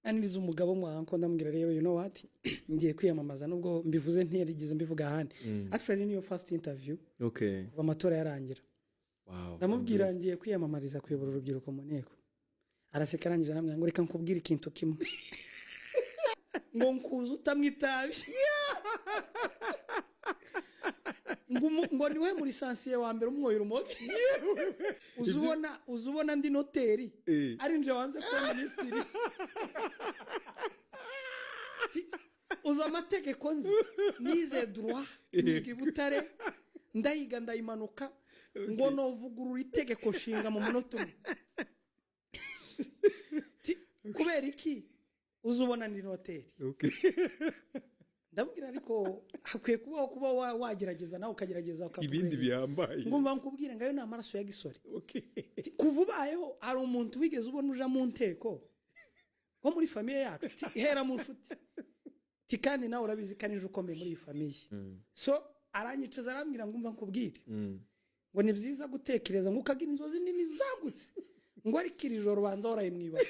aniriza umugabo mwanko ndamubwira rero you know what ngiye kwiyamamaza nubwo mbivuze ntiyarigize mbivuga ahandi actually niyo first interview kuva amatora yarangira ndamubwira ngiye kwiyamamariza kuyobora urubyiruko mu nteko araseka arangije namwe ngo reka nkubwire ikintu kimwe ngo nkuza utamwitabi ngo niwe muri sansiye wa mbere umwoyira umogi uzubona ndi noteri ari nje wanze kuba minisitiri uza amategeko nzi nize droit niga Butare ndayiga ndayimanuka ngo novugurura itegeko nshinga mu munota umwe kubera iki uzubona ndi noteri ndabwira ariko hakwiye kuba wagerageza nawe ukagerageza ibindi bihambaye ngumva nkubwire ngayo ni amaraso ya gisore kuva ubayeho hari umuntu wigeze ubona uja mu nteko nko muri famiye yacu hera mu nshuti kandi nawe urabizi kanije ukomeye muri iyi famiye so aranyicaza arambwira ngumva nkubwire ngo ni byiza gutekereza ngo ukagira inzozi nini zagutse ngo ariko iri joro banza warayimwibaza